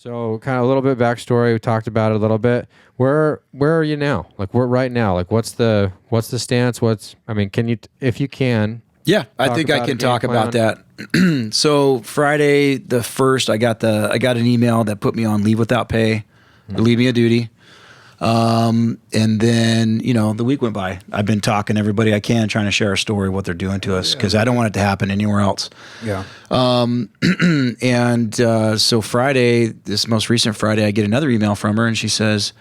So kind of a little bit backstory. We talked about it a little bit. Where are you now? Like where right now? Like what's the stance? Can you, if you can? Yeah, I think I can talk about that. So Friday the 1st, I got an email that put me on leave without pay, relieving of duty. And then, the week went by. I've been talking to everybody I can, trying to share a story, what they're doing to us, because I don't want it to happen anywhere else. Yeah. So Friday, this most recent Friday, I get another email from her, and she says,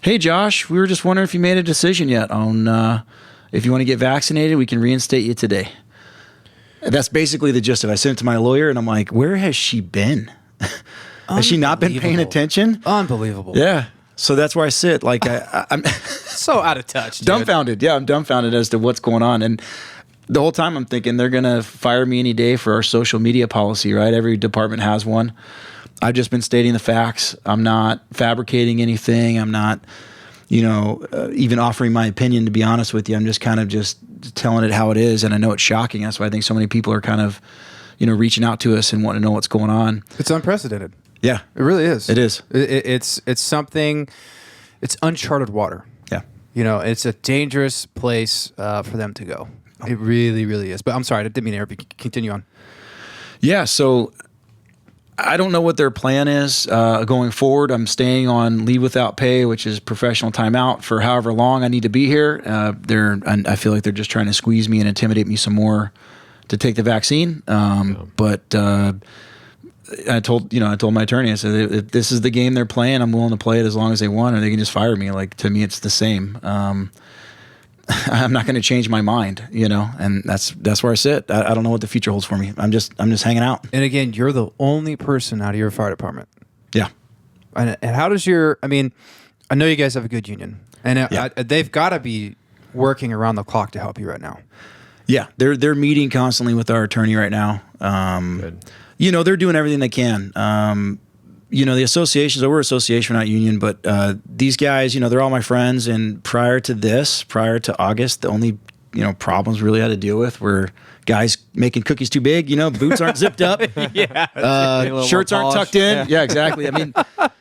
"Hey, Josh, we were just wondering if you made a decision yet on if you want to get vaccinated, we can reinstate you today." And that's basically the gist of it. I sent it to my lawyer, and I'm like, where has she been? Has she not been paying attention? Unbelievable. Yeah. So that's where I sit. Like I'm so out of touch, dude. Dumbfounded. Yeah, I'm dumbfounded as to what's going on. And the whole time I'm thinking they're going to fire me any day for our social media policy, right? Every department has one. I've just been stating the facts. I'm not fabricating anything. I'm not, even offering my opinion, to be honest with you. I'm just kind of just telling it how it is. And I know it's shocking. That's why I think so many people are kind of, reaching out to us and wanting to know what's going on. It's unprecedented. Yeah. It really is. It is. It's something, it's uncharted water. Yeah. It's a dangerous place for them to go. It really, really is. But I'm sorry, I didn't mean to interrupt you. Continue on. Yeah, so I don't know what their plan is going forward. I'm staying on leave without pay, which is professional time out, for however long I need to be here. I feel like they're just trying to squeeze me and intimidate me some more to take the vaccine. But I told my attorney, I said, if this is the game they're playing, I'm willing to play it as long as they want, or they can just fire me. Like, to me, it's the same. I'm not going to change my mind, and that's where I sit. I don't know what the future holds for me. I'm just hanging out. And again, you're the only person out of your fire department. Yeah. And how does I know you guys have a good union, and they've got to be working around the clock to help you right now. Yeah, they're meeting constantly with our attorney right now. Good. They're doing everything they can. The associations, we're an association, we're not union, but these guys, they're all my friends. And prior to August, the only, problems we really had to deal with were guys making cookies too big, boots aren't zipped up. Shirts aren't tucked in. Yeah, exactly.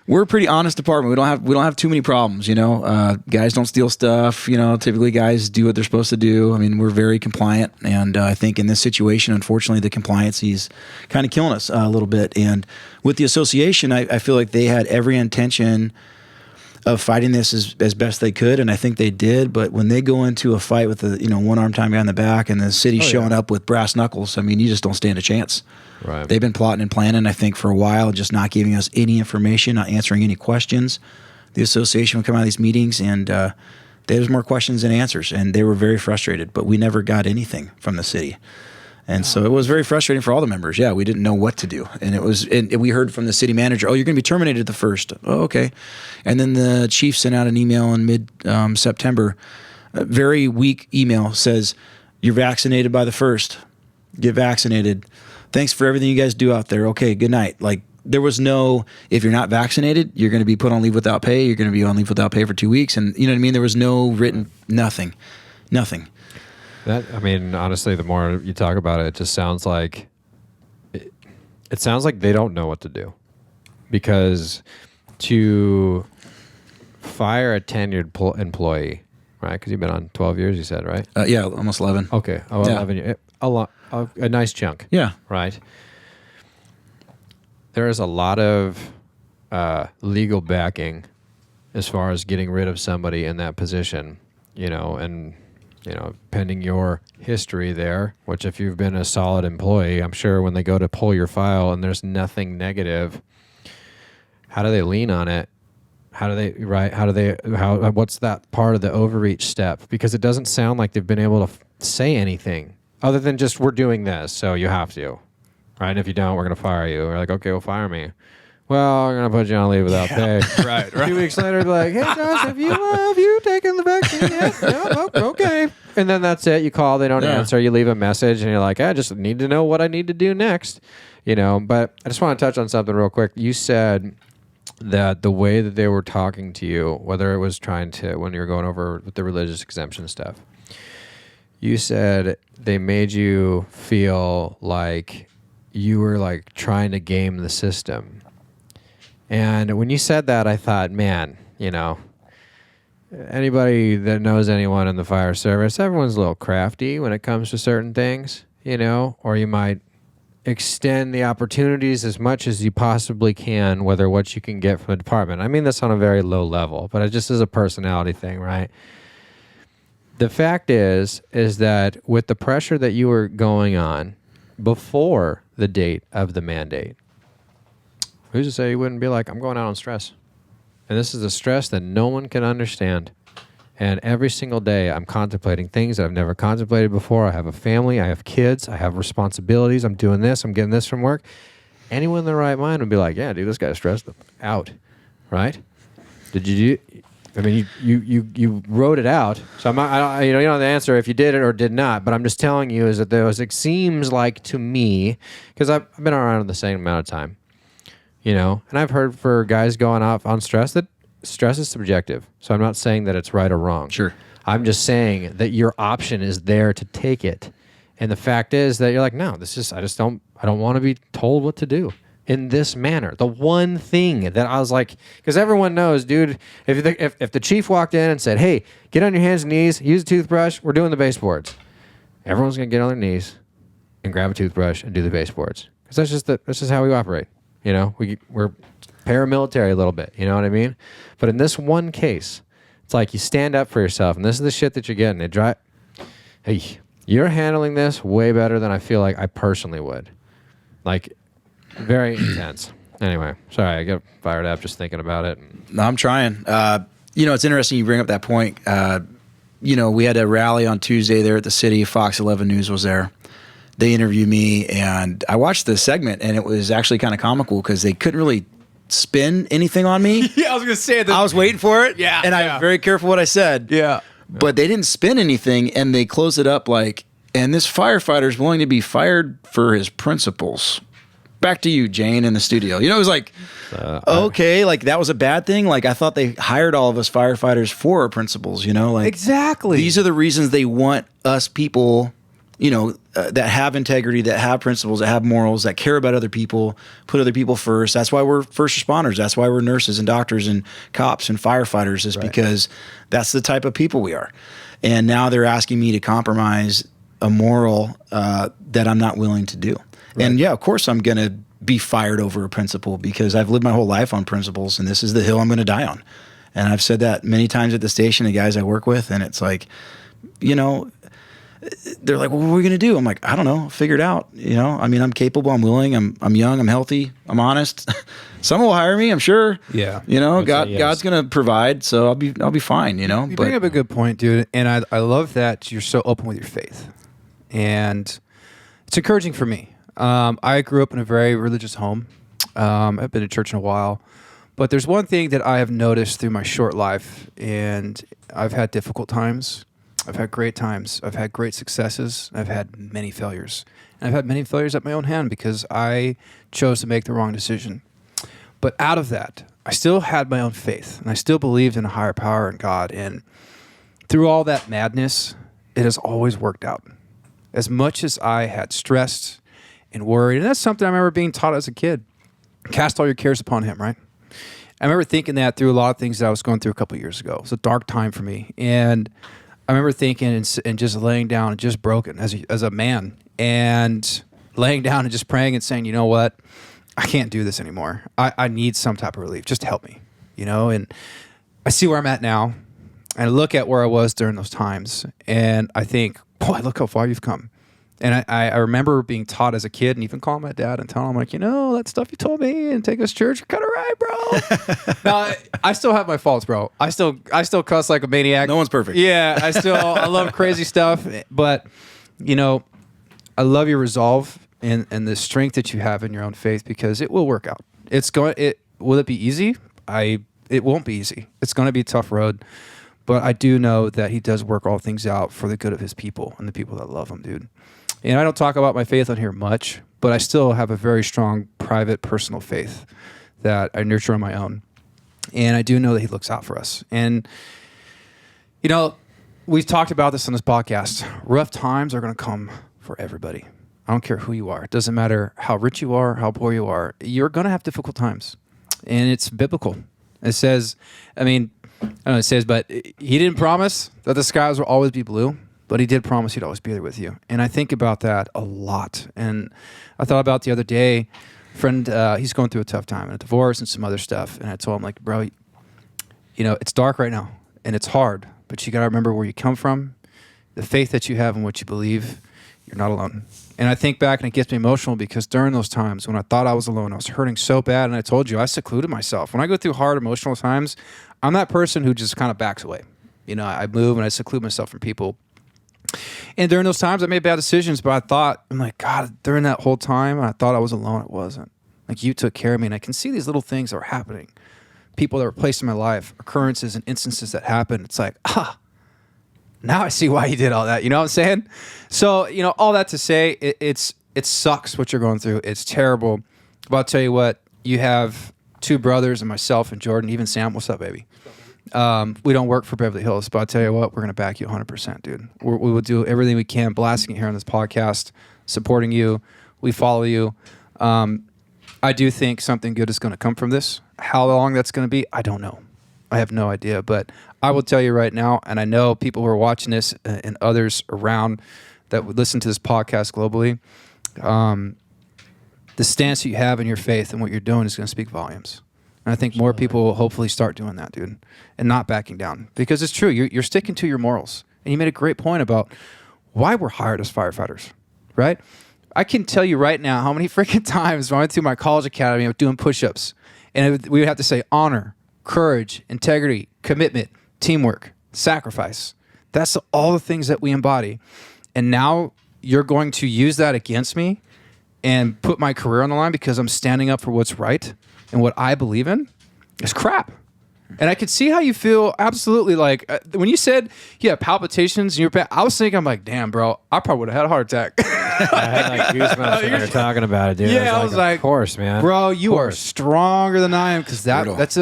We're a pretty honest department. We don't have too many problems, guys don't steal stuff. Typically guys do what they're supposed to do. We're very compliant. And I think in this situation, unfortunately, the compliance is kind of killing us a little bit. And with the association, I feel like they had every intention of fighting this as best they could, and I think they did. But when they go into a fight with a one arm tying guy in the back, and the city's showing up with brass knuckles, you just don't stand a chance. Right. They've been plotting and planning, I think, for a while, just not giving us any information, not answering any questions. The association would come out of these meetings, and there was more questions than answers, and they were very frustrated. But we never got anything from the city. And so it was very frustrating for all the members. Yeah, we didn't know what to do. And we heard from the city manager, "Oh, you're going to be terminated the 1st. Oh, okay. And then the chief sent out an email in mid-September, a very weak email, says, "You're vaccinated by the 1st. Get vaccinated. Thanks for everything you guys do out there. Okay, good night." Like, there was no, if you're not vaccinated, you're going to be put on leave without pay. You're going to be on leave without pay for 2 weeks. And you know what I mean? There was no written, nothing. Honestly, the more you talk about it, it just sounds like it sounds like they don't know what to do, because to fire a tenured employee, right? Because you've been on 12 years, you said, right? Yeah, almost 11. Okay, 11 years, a nice chunk. Yeah, right. There is a lot of legal backing as far as getting rid of somebody in that position, and. Pending your history there, which if you've been a solid employee, I'm sure when they go to pull your file and there's nothing negative, how do they lean on it? What's that part of the overreach step? Because it doesn't sound like they've been able to say anything other than just, we're doing this, so you have to, right? And if you don't, we're going to fire you. We're like, okay, well, fire me. Well, we're going to put you on leave without pay. Right. 2 weeks later, be like, hey, Josh, have you taken the vaccine yet? Yeah, okay. And then that's it. You call, they don't answer. You leave a message, and you're like, I just need to know what I need to do next. But I just want to touch on something real quick. You said that the way that they were talking to you, whether it was when you were going over with the religious exemption stuff, you said they made you feel like you were like trying to game the system. And when you said that, I thought, man, anybody that knows anyone in the fire service, everyone's a little crafty when it comes to certain things, or you might extend the opportunities as much as you possibly can, whether what you can get from the department. I mean this on a very low level, but it just is a personality thing, right? The fact is that with the pressure that you were going on before the date of the mandate, who's to say you wouldn't be like, I'm going out on stress? And this is a stress that no one can understand. And every single day I'm contemplating things that I've never contemplated before. I have a family, I have kids, I have responsibilities. I'm doing this, I'm getting this from work. Anyone in their right mind would be like, yeah, dude, this guy's stressed out, right? Did you do? I mean, you wrote it out. So you don't have the answer if you did it or did not. But I'm just telling you is that it seems like to me, because I've been around the same amount of time, and I've heard for guys going off on stress that stress is subjective. So I'm not saying that it's right or wrong. Sure. I'm just saying that your option is there to take it. And the fact is that you're like, no, I don't want to be told what to do in this manner. The one thing that I was like, because everyone knows, dude, if the chief walked in and said, hey, get on your hands and knees, use a toothbrush, we're doing the baseboards. Everyone's going to get on their knees and grab a toothbrush and do the baseboards. Because that's just how we operate. We're paramilitary a little bit, you know what I mean? But in this one case, it's like you stand up for yourself, and this is the shit that you're getting. Hey, you're handling this way better than I feel like I personally would. Like, very intense. Anyway, sorry, I got fired up just thinking about it. No, I'm trying. It's interesting you bring up that point. We had a rally on Tuesday there at the city. Fox 11 News was there. They interviewed me, and I watched the segment, and it was actually kind of comical because they couldn't really spin anything on me. Yeah, I was going to say that. I was waiting for it. Yeah. And I was very careful what I said. Yeah. But they didn't spin anything, and they closed it up like, and this firefighter is willing to be fired for his principles. Back to you, Jane, in the studio. It was like, okay, like that was a bad thing. Like I thought they hired all of us firefighters for our principles, like exactly. These are the reasons they want us people, that have integrity, that have principles, that have morals, that care about other people, put other people first. That's why we're first responders. That's why we're nurses and doctors and cops and firefighters, is because that's the type of people we are. And now they're asking me to compromise a moral that I'm not willing to do. Right. And yeah, of course I'm going to be fired over a principle because I've lived my whole life on principles, and this is the hill I'm going to die on. And I've said that many times at the station to guys I work with, and it's like, they're like, well, what are we going to do? I'm like, I don't know. Figure it out. I mean, I'm capable. I'm willing. I'm young. I'm healthy. I'm honest. Someone will hire me, I'm sure. Yeah. God's going to provide, so I'll be fine, You bring up a good point, dude. And I love that you're so open with your faith. And it's encouraging for me. I grew up in a very religious home. I've been to church in a while. But there's one thing that I have noticed through my short life, and I've had difficult times. I've had great times. I've had great successes. I've had many failures. And I've had many failures at my own hand because I chose to make the wrong decision. But out of that, I still had my own faith, and I still believed in a higher power and God. And through all that madness, it has always worked out. As much as I had stressed and worried, and that's something I remember being taught as a kid. Cast all your cares upon him, right? I remember thinking that through a lot of things that I was going through a couple of years ago. It was a dark time for me. And I remember thinking and just laying down and just broken as a man, and laying down and just praying and saying, you know what? I can't do this anymore. I need some type of relief. Just help me, And I see where I'm at now, and I look at where I was during those times, and I think, boy, look how far you've come. And I remember being taught as a kid, and even calling my dad and telling him, like, that stuff you told me and take us to church, you're kind of right, bro. Now, I still have my faults, bro. I still cuss like a maniac. No one's perfect. Yeah, I love crazy stuff. But, I love your resolve and the strength that you have in your own faith, because it will work out. Will it be easy? It won't be easy. It's going to be a tough road. But I do know that he does work all things out for the good of his people and the people that love him, dude. And I don't talk about my faith on here much, but I still have a very strong private, personal faith that I nurture on my own. And I do know that he looks out for us. And, we've talked about this on this podcast. Rough times are going to come for everybody. I don't care who you are. It doesn't matter how rich you are, how poor you are. You're going to have difficult times. and it's biblical. It says, I don't know, it says, but he didn't promise that the skies will always be blue, but he did promise he'd always be there with you. And I think about that a lot. And I thought about the other day, friend, he's going through a tough time and a divorce and some other stuff. And I told him, like, bro, it's dark right now and it's hard, but you got to remember where you come from, the faith that you have and what you believe. You're not alone. And I think back and it gets me emotional because during those times when I thought I was alone, I was hurting so bad. And I told you, I secluded myself. When I go through hard emotional times, I'm that person who just kind of backs away. I move and I seclude myself from people. And during those times, I made bad decisions, but I'm like, God, during that whole time, I thought I was alone. It wasn't. Like, you took care of me. And I can see these little things that were happening. People that were placed in my life, occurrences and instances that happened. It's like, now I see why you did all that. You know what I'm saying? So, all that to say, it sucks what you're going through. It's terrible. But I'll tell you what, you have two brothers and myself and Jordan, even Sam. What's up, baby? We don't work for Beverly Hills, but I'll tell you what, we're going to back you 100%, dude. We will do everything we can, blasting it here on this podcast, supporting you. We follow you. I do think something good is going to come from this. How long that's going to be, I don't know. I have no idea, but I will tell you right now, and I know people who are watching this and others around that would listen to this podcast globally, the stance that you have in your faith and what you're doing is going to speak volumes. And I think more people will hopefully start doing that, dude, and not backing down. Because it's true, you're sticking to your morals. And you made a great point about why we're hired as firefighters, right? I can tell you right now how many freaking times when I went through my college academy of doing push-ups, and we would have to say honor, courage, integrity, commitment, teamwork, sacrifice. That's all the things that we embody. And now you're going to use that against me and put my career on the line because I'm standing up for what's right and what I believe in. It's crap. And I could see how you feel absolutely like when you said you have palpitations in your back, I was thinking, I'm like, damn, bro, I probably would have had a heart attack. I had like goosebumps when you were talking about it, dude. Yeah, I was like, of course, man. Bro, you are stronger than I am because that's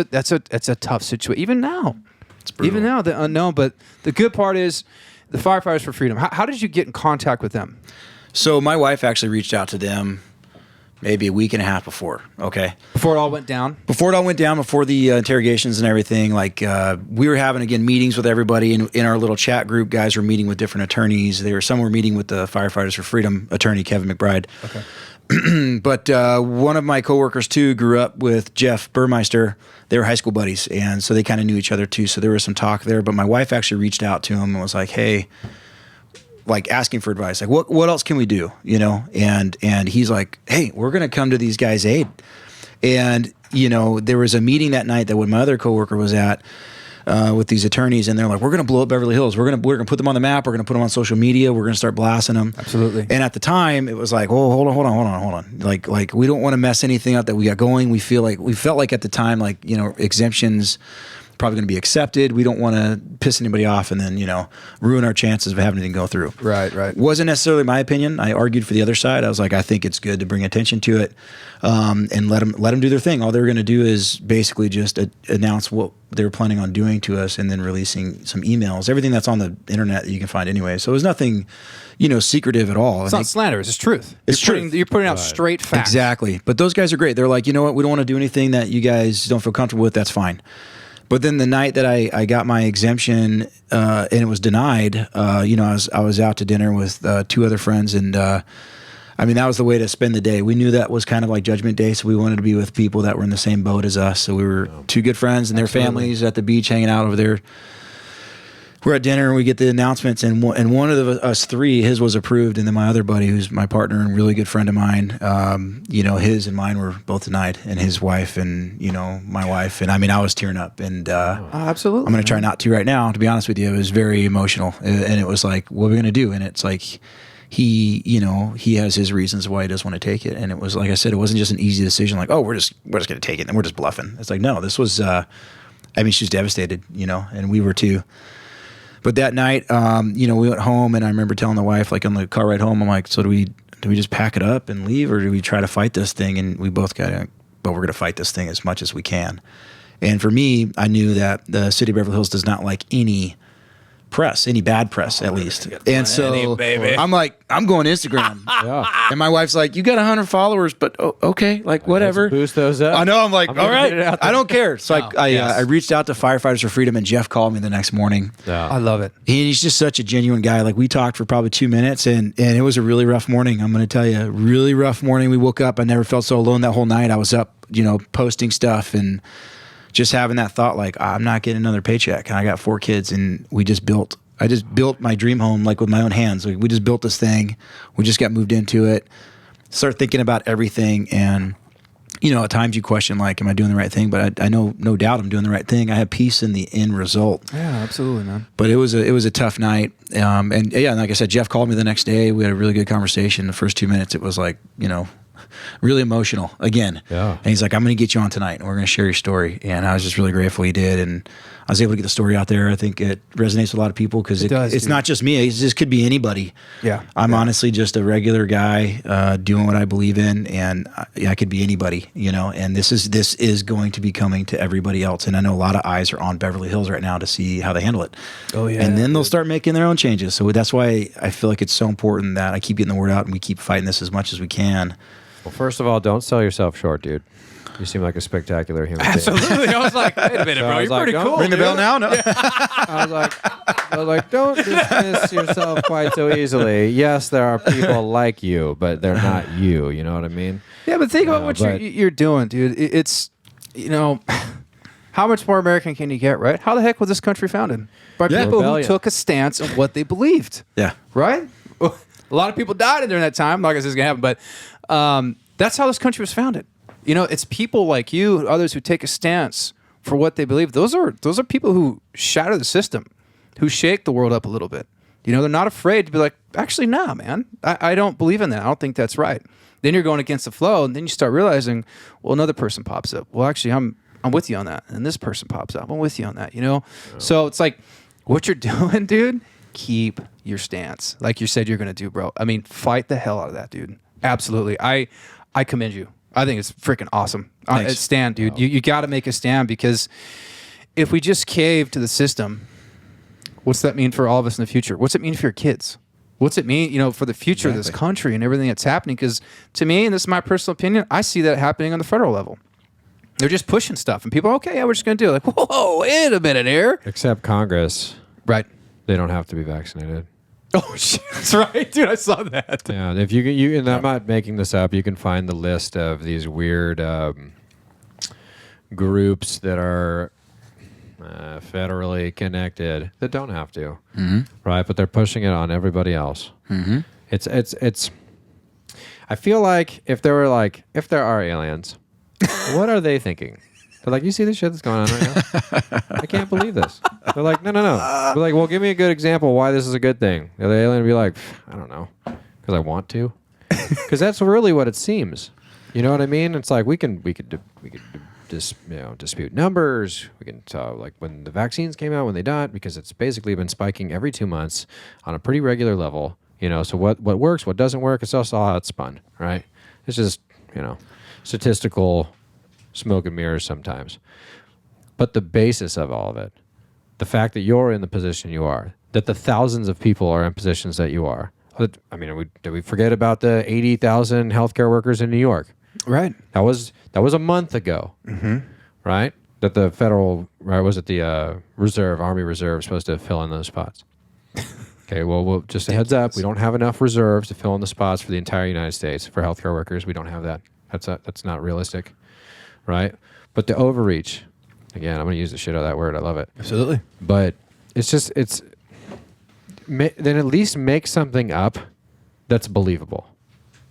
a tough situation. Even now. It's brutal. Even now, the unknown. But the good part is the Firefighters for Freedom. How did you get in contact with them? So my wife actually reached out to them maybe a week and a half before, okay? Before it all went down? Before it all went down, before the interrogations and everything, like we were having, again, meetings with everybody in our little chat group. Guys were meeting with different attorneys. Some were meeting with the Firefighters for Freedom attorney, Kevin McBride. Okay. But one of my coworkers, too, grew up with Jeff Burmeister. They were high school buddies, and so they kind of knew each other, too. So there was some talk there. But my wife actually reached out to him and was like, hey, like asking for advice, like what else can we do, and he's like, hey, we're going to come to these guys' aid. And there was a meeting that night that when my other coworker was at with these attorneys, and they're like, we're going to blow up Beverly Hills, we're going to put them on the map, we're going to put them on social media, we're going to start blasting them. Absolutely. And at the time it was like, oh, hold on, like we don't want to mess anything up that we got going. We felt like at the time, like, exemptions probably going to be accepted. We don't want to piss anybody off and then, ruin our chances of having anything go through. Right. Wasn't necessarily my opinion. I argued for the other side. I was like, I think it's good to bring attention to it and let them do their thing. All they were going to do is basically just announce what they were planning on doing to us and then releasing some emails, everything that's on the internet that you can find anyway. So it was nothing, secretive at all. It's not slanderous. It's truth. You're putting out straight facts. Exactly. But those guys are great. They're like, you know what? We don't want to do anything that you guys don't feel comfortable with. That's fine. But then the night that I got my exemption and it was denied, I was out to dinner with two other friends, and that was the way to spend the day. We knew that was kind of like Judgment Day, so we wanted to be with people that were in the same boat as us. So we were two good friends and their families at the beach hanging out over there. We're at dinner and we get the announcements, and one of us three, his was approved, and then my other buddy, who's my partner and really good friend of mine, his and mine were both denied, and his wife and my wife, and I was tearing up, and absolutely, I'm going to try not to right now. To be honest with you, it was very emotional, and it was like, what are we going to do? And it's like he has his reasons why he doesn't want to take it, and it was like I said, it wasn't just an easy decision, like, oh, we're just going to take it, and we're just bluffing. It's like, no, this was, she was devastated, and we were too. But that night, we went home, and I remember telling the wife, like on the car ride home, I'm like, so do we just pack it up and leave, or do we try to fight this thing? And we both but we're going to fight this thing as much as we can. And for me, I knew that the city of Beverly Hills does not like any press, any bad press at least. And so I'm like, I'm going Instagram. And my wife's like, you got 100 followers, but okay, like whatever. Let's boost those up. I know. I'm like, all right, I don't care. So I reached out to Firefighters for Freedom, and Jeff called me the next morning. I love it. He's just such a genuine guy. Like, we talked for probably 2 minutes, and it was a really rough morning. I'm going to tell you, really rough morning. We woke up. I never felt so alone that whole night. I was up, posting stuff and just having that thought, like, I'm not getting another paycheck. And I got 4 kids, and I just built my dream home, like, with my own hands. Like, we just built this thing. We just got moved into it. Start thinking about everything. And, at times you question, like, am I doing the right thing? But I know, no doubt I'm doing the right thing. I have peace in the end result. Yeah, absolutely, man. But it was a tough night. And like I said, Jeff called me the next day. We had a really good conversation. The first 2 minutes, it was like, really emotional again. Yeah. And he's like, I'm going to get you on tonight, and we're going to share your story. And I was just really grateful he did. And I was able to get the story out there. I think it resonates with a lot of people because it's not just me. This could be anybody. Yeah. I'm honestly just a regular guy doing what I believe in, and I could be anybody, and this is going to be coming to everybody else. And I know a lot of eyes are on Beverly Hills right now to see how they handle it. Oh, yeah. And then they'll start making their own changes. So that's why I feel like it's so important that I keep getting the word out and we keep fighting this as much as we can. Well, first of all, don't sell yourself short, dude. You seem like a spectacular human being. Absolutely. I was like, wait a minute, bro. You're pretty cool. Ring the bell now? No. I was like, don't dismiss yourself quite so easily. Yes, there are people like you, but they're not you. You know what I mean? Yeah, but think about what you're doing, dude. It's, how much more American can you get, right? How the heck was this country founded? By people who took a stance on what they believed. Yeah. Right? A lot of people died during that time. Like I said, it's going to happen, but that's how this country was founded. It's people like you, others who take a stance for what they believe. Those are people who shatter the system, who shake the world up a little bit. They're not afraid to be like, actually, nah, man, I don't believe in that. I don't think that's right. Then you're going against the flow, and then you start realizing, well, another person pops up. Well, actually, I'm with you on that, and this person pops up. I'm with you on that. So it's like what you're doing, dude. Keep your stance, like you said you're going to do, bro. I mean, fight the hell out of that, dude. Absolutely, I commend you. I think it's freaking awesome. Stand, dude. You got to make a stand, because if we just cave to the system, what's that mean for all of us in the future? What's it mean for your kids? What's it mean, for the future of this country and everything that's happening? Because to me, and this is my personal opinion, I see that happening on the federal level. They're just pushing stuff, and people, okay, yeah, we're just going to do it. Like, whoa, wait a minute here. Except Congress. Right. They don't have to be vaccinated. Oh, shit. That's right, dude. I saw that. Yeah, if you and I'm not making this up, you can find the list of these weird groups that are federally connected that don't have to, right? But they're pushing it on everybody else. Mm-hmm. It's. I feel like if there are aliens, what are they thinking? They're like, you see this shit that's going on right now? I can't believe this. They're like, no. They're like, well, give me a good example why this is a good thing. The alien would be like, I don't know, because I want to. Because that's really what it seems. You know what I mean? It's like we could dispute numbers. We can tell, like, when the vaccines came out, when they died, because it's basically been spiking every 2 months on a pretty regular level. So what works, what doesn't work, it's also how it's spun, right? It's just, statistical smoke and mirrors sometimes. But the basis of all of it, the fact that you're in the position you are, that the thousands of people are in positions that you are. I mean, did we forget about the 80,000 healthcare workers in New York? Right. That was a month ago, right? That the federal, right? Was it the Army Reserve supposed to fill in those spots? Okay, well, just a heads up, we don't have enough reserves to fill in the spots for the entire United States for healthcare workers. We don't have that. That's not realistic, right? But the overreach, again, I'm going to use the shit out of that word. I love it. Absolutely. But then at least make something up that's believable.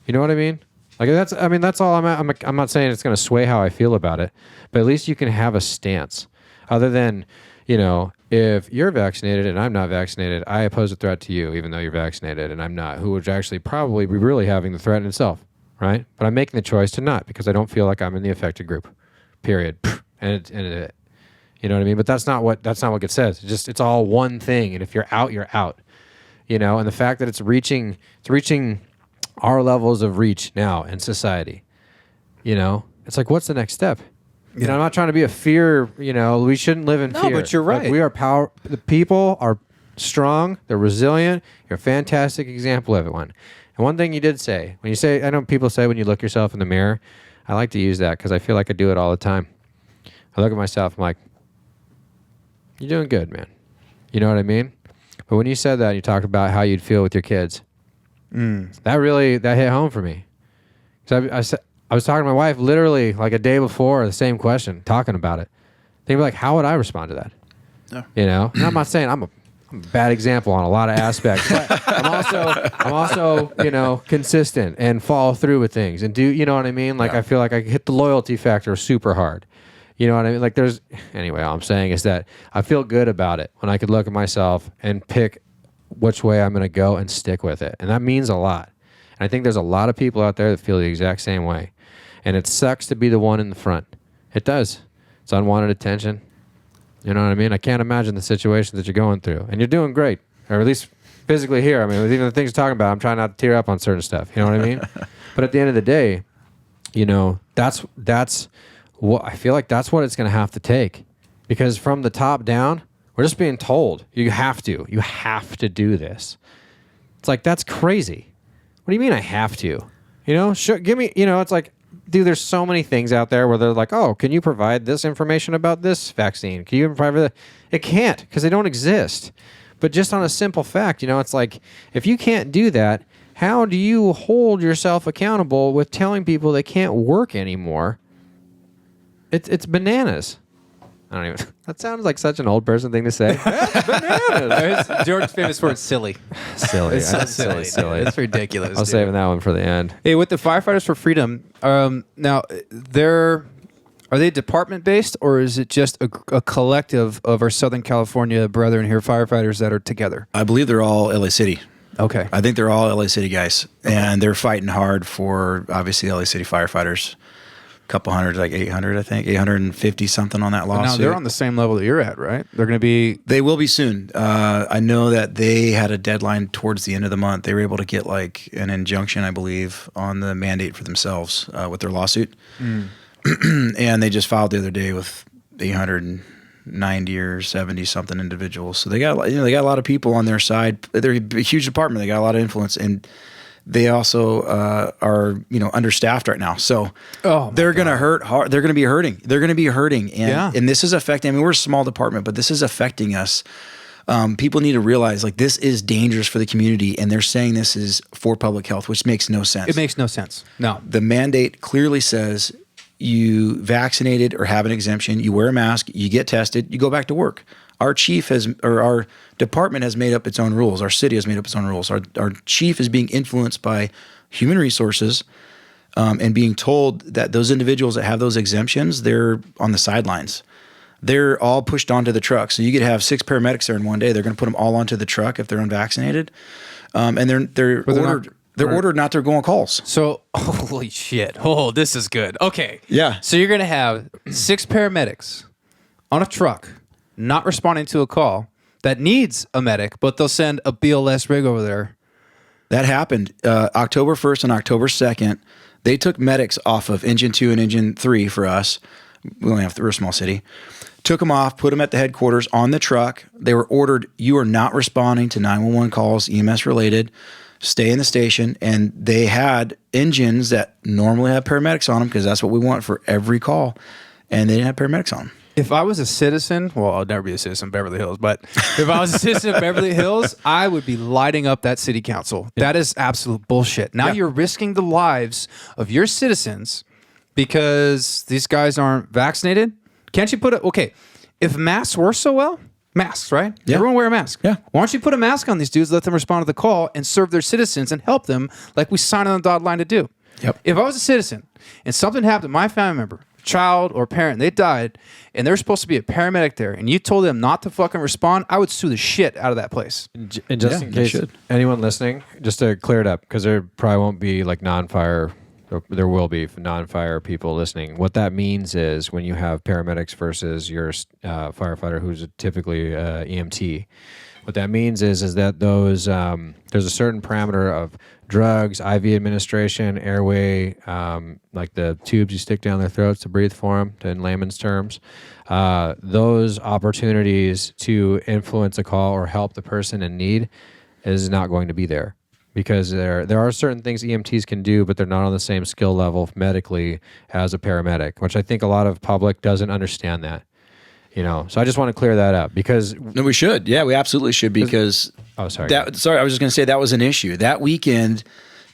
You know what I mean? Like that's all I'm not saying it's going to sway how I feel about it, but at least you can have a stance. Other than, if you're vaccinated and I'm not vaccinated, I pose a threat to you, even though you're vaccinated and I'm not, who would actually probably be really having the threat in itself, right? But I'm making the choice to not, because I don't feel like I'm in the affected group. Period. And you know what I mean? But that's not what gets said. It's all one thing, and if you're out, you're out. And the fact that it's reaching our levels of reach now in society. It's like, what's the next step? I'm not trying to be a fear. We shouldn't live in fear. No, but you're right. Like, we are power. The people are strong. They're resilient. You're a fantastic example of it, one. And one thing you did say, when you say, I know people say when you look yourself in the mirror, I like to use that because I feel like I do it all the time. I look at myself, I'm like, you're doing good, man. You know what I mean? But when you said that, you talked about how you'd feel with your kids. That hit home for me. So I was talking to my wife literally like a day before, the same question, talking about it. They'd be like, how would I respond to that? Yeah. You know? And I'm not saying I'm a bad example on a lot of aspects, but I'm also, you know, consistent and follow through with things and do, you know what I mean? Like, I feel like I hit the loyalty factor super hard. You know what I mean? Like anyway, all I'm saying is that I feel good about it when I could look at myself and pick which way I'm going to go and stick with it. And that means a lot. And I think there's a lot of people out there that feel the exact same way. And it sucks to be the one in the front. It does. It's unwanted attention. You know what I mean? I can't imagine the situation that you're going through. And you're doing great. Or at least physically here. I mean, with even the things you're talking about, I'm trying not to tear up on certain stuff. You know what I mean? But at the end of the day, you know, that's what I feel like that's what it's going to have to take. Because from the top down, we're just being told, you have to do this. It's like, that's crazy. What do you mean I have to? You know, give me, you know, it's like, dude, there's so many things out there where they're like, oh, can you provide this information about this vaccine? Can you provide that? It can't because they don't exist. But just on a simple fact, you know, it's like, if you can't do that, how do you hold yourself accountable with telling people they can't work anymore? It's bananas. I don't even. That sounds like such an old person thing to say. Bananas. George's famous for it's silly. Silly. It's so silly. It's ridiculous. I was saving that one for the end. Hey, with the Firefighters for Freedom, now are they department based or is it just a collective of our Southern California brethren here, firefighters that are together? I believe they're all LA City. Okay. I think they're all LA City guys, and they're fighting hard for obviously LA City firefighters. Couple hundred, like 800, I think, 850 something on that lawsuit. Now they're on the same level that you're at, right? They're going to be. They will be soon. I know that they had a deadline towards the end of the month. They were able to get like an injunction, I believe, on the mandate for themselves with their lawsuit, and they just filed the other day with 890 or 70 something individuals. So they got they got a lot of people on their side. They're a huge department. They got a lot of influence and. They also are, understaffed right now. So they're going to hurt hard. They're going to be hurting. And this is affecting, I mean, we're a small department, but this is affecting us. People need to realize like this is dangerous for the community. And they're saying this is for public health, which makes no sense. It makes no sense. No. The mandate clearly says you vaccinated or have an exemption, you wear a mask, you get tested, you go back to work. Our chief our department has made up its own rules. Our city has made up its own rules. Our chief is being influenced by human resources and being told that those individuals that have those exemptions, they're on the sidelines. They're all pushed onto the truck. So you could have 6 paramedics there in one day. They're going to put them all onto the truck if they're unvaccinated. And they're ordered not to go on calls. So, holy shit. Oh, this is good. Okay. Yeah. So you're going to have 6 paramedics on a truck not responding to a call that needs a medic, but they'll send a BLS rig over there. That happened October 1st and October 2nd. They took medics off of Engine 2 and Engine 3 for us. We only have we're a small city. Took them off, put them at the headquarters on the truck. They were ordered, you are not responding to 911 calls, EMS related. Stay in the station. And they had engines that normally have paramedics on them because that's what we want for every call. And they didn't have paramedics on them. If I was a citizen, well, I'll never be a citizen of Beverly Hills, but if I was a citizen of Beverly Hills, I would be lighting up that city council. That is absolute bullshit. Now you're risking the lives of your citizens because these guys aren't vaccinated. Can't you put it? Okay, if masks work so well, masks, right? Yeah. Everyone wear a mask. Yeah. Why don't you put a mask on these dudes, let them respond to the call and serve their citizens and help them like we signed on the dotted line to do? Yep. If I was a citizen and something happened to my family member, child or parent, they died, and there's supposed to be a paramedic there, and you told them not to fucking respond, I would sue the shit out of that place. And just in case anyone listening, just to clear it up, because there probably won't be like non-fire, there will be non-fire people listening. What that means is when you have paramedics versus your firefighter who's typically EMT, What that means is that those there's a certain parameter of drugs, IV administration, airway, like the tubes you stick down their throats to breathe for them, in layman's terms. Those opportunities to influence a call or help the person in need is not going to be there, because there are certain things EMTs can do, but they're not on the same skill level medically as a paramedic, which I think a lot of public doesn't understand that. So I just want to clear that up, because no, we should. Yeah, we absolutely should, because sorry. Sorry, I was just going to say that was an issue that weekend.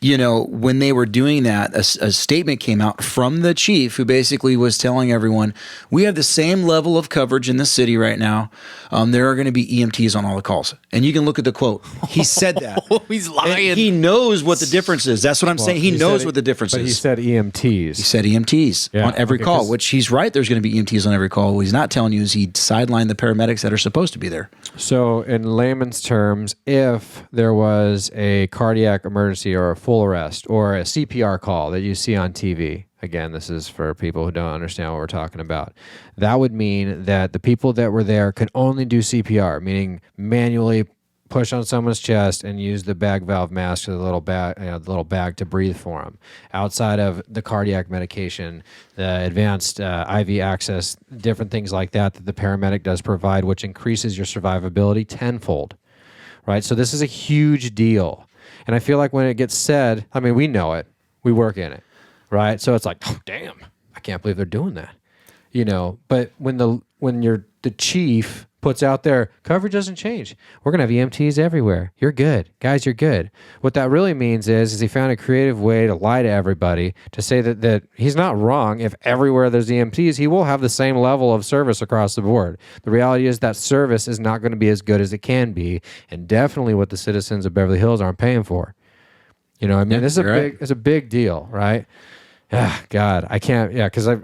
When they were doing that, a statement came out from the chief, who basically was telling everyone, we have the same level of coverage in the city right now. There are going to be EMTs on all the calls. And you can look at the quote. He said that. He's lying. And he knows what the difference is. That's what I'm saying. He knows what the difference is. But he said EMTs. He said EMTs on every call, which he's right. There's going to be EMTs on every call. What he's not telling you is he sidelined the paramedics that are supposed to be there. So in layman's terms, if there was a cardiac emergency or a full arrest or a CPR call that you see on TV, again, this is for people who don't understand what we're talking about, that would mean that the people that were there could only do CPR, meaning manually push on someone's chest and use the bag valve mask or the little bag to breathe for them. Outside of the cardiac medication, the advanced IV access, different things like that the paramedic does provide, which increases your survivability tenfold, right? So this is a huge deal. And I feel like when it gets said, I mean, we know it. We work in it, right? So it's like, oh, damn, I can't believe they're doing that. But when the chief puts out there, coverage doesn't change. We're going to have EMTs everywhere. You're good. Guys, you're good. What that really means is he found a creative way to lie to everybody, to say that he's not wrong. If everywhere there's EMTs, he will have the same level of service across the board. The reality is that service is not going to be as good as it can be, and definitely what the citizens of Beverly Hills aren't paying for. This is a big deal, right? God, I can't. Yeah, because I've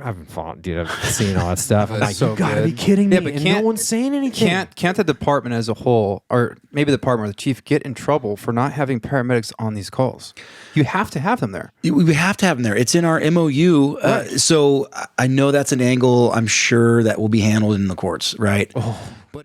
seen all that stuff. I'm like, so you gotta be kidding me! Yeah, but and no one's saying anything. Can't the department as a whole, or maybe the department or the chief, get in trouble for not having paramedics on these calls? You have to have them there. We have to have them there. It's in our MOU. Right. So I know that's an angle. I'm sure that will be handled in the courts, right? Oh. But